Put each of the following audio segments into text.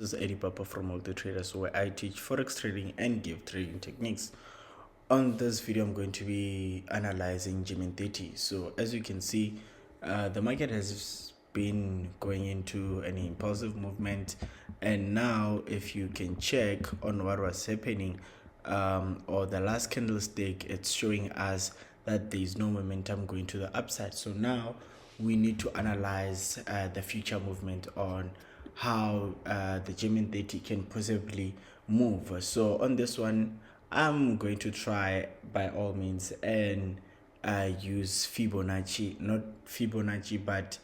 This is Eddie Papa from Multi Traders, where I teach forex trading and give trading techniques. On this video, I'm going to be analyzing GER30. So as you can see, the market has been going into an impulsive movement, and now if you can check on what was happening, or the last candlestick, it's showing us that there is no momentum going to the upside. So now we need to analyze the future movement on how the GER30 can possibly move. So on this one, I'm going to try by all means and use Fibonacci, not Fibonacci, but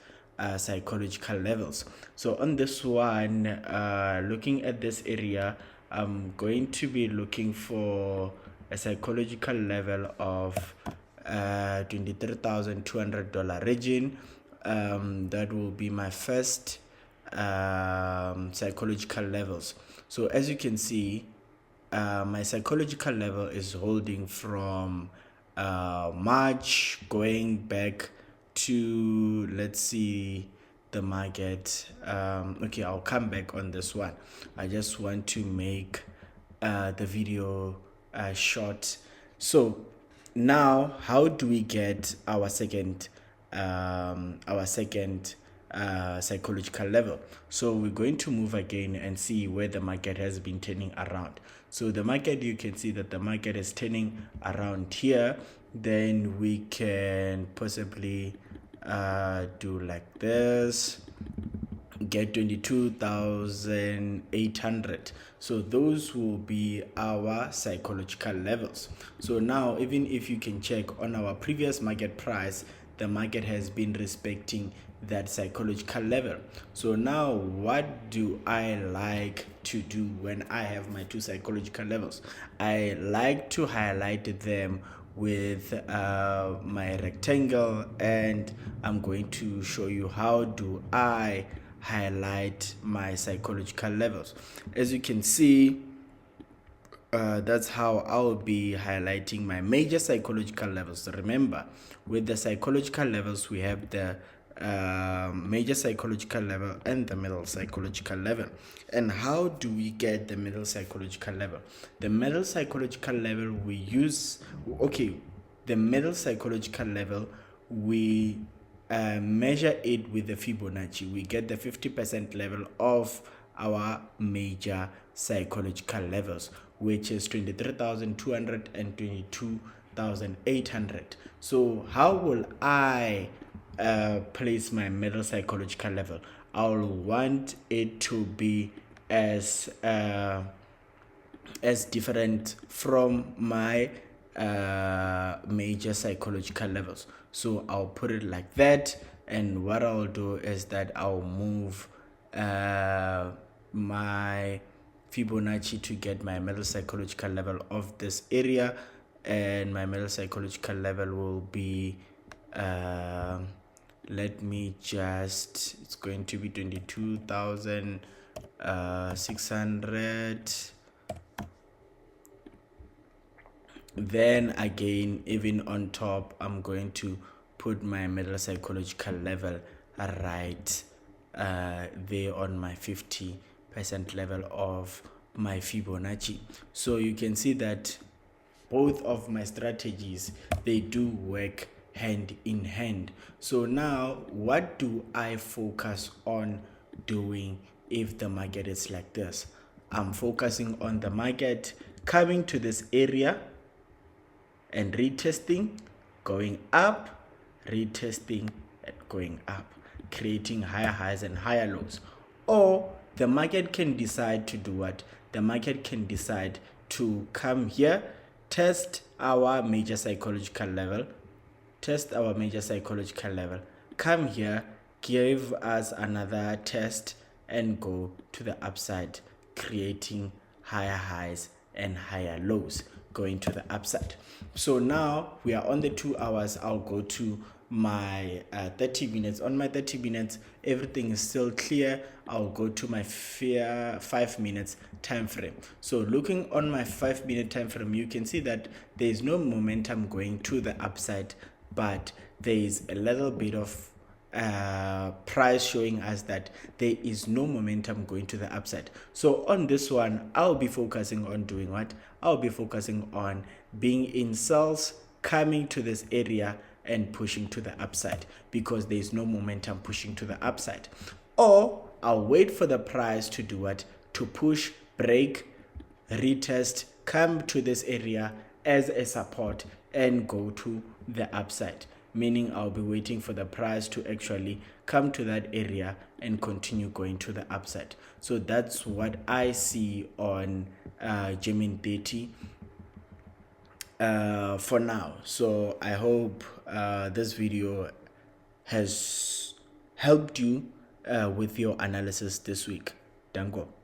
psychological levels. So on this one, looking at this area, I'm going to be looking for a psychological level of $23,200 region. That will be my first psychological levels. So as you can see, my psychological level is holding from March going back to, let's see, the market. Okay, I'll come back on this one. I just want to make the video short. So now, how do we get our second psychological level? So we're going to move again and see where the market has been turning around. So the market, you can see that the market is turning around here. Then we can possibly do like this, get 22,800. So those will be our psychological levels. So now, even if you can check on our previous market price, the market has been respecting that psychological level. So now, what do I like to do when I have my two psychological levels? I like to highlight them with my rectangle, and I'm going to show you how do I highlight my psychological levels. As you can see, that's how I'll be highlighting my major psychological levels. So remember, with the psychological levels, we have the major psychological level and the middle psychological level. And how do we get the middle psychological level? The middle psychological level we use, the middle psychological level, we measure it with the Fibonacci. We get the 50% level of our major psychological levels, which is 23,200 and 22,800. So how will I place my middle psychological level? I'll want it to be as different from my major psychological levels. So I'll put it like that, and what I'll do is that I'll move my Fibonacci to get my middle psychological level of this area, and my middle psychological level will be it's going to be 22,600. Then again, even on top, I'm going to put my middle psychological level right there on my 50% level of my Fibonacci. So you can see that both of my strategies, they do work hand in hand. So now, what do I focus on doing if the market is like this? I'm focusing on the market coming to this area and retesting, going up, retesting, and going up, creating higher highs and higher lows. Or the market can decide to do what? The market can decide to come here, test our major psychological level, come here, give us another test, and go to the upside, creating higher highs and higher lows, going to the upside. So now we are on the 2 hours. I'll go to my 30 minutes. On my 30 minutes, everything is still clear. I'll go to my 5 minutes time frame. So looking on my 5-minute time frame, you can see that there is no momentum going to the upside, but there is a little bit of price showing us that there is no momentum going to the upside. So on this one, I'll be focusing on doing what? I'll be focusing on being in sales, coming to this area and pushing to the upside, because there is no momentum pushing to the upside. Or I'll wait for the price to do what? To push, break, retest, come to this area as a support and go to the upside, meaning I'll be waiting for the price to actually come to that area and continue going to the upside. So that's what I see on GER30 for now. So I hope this video has helped you with your analysis this week. Dango.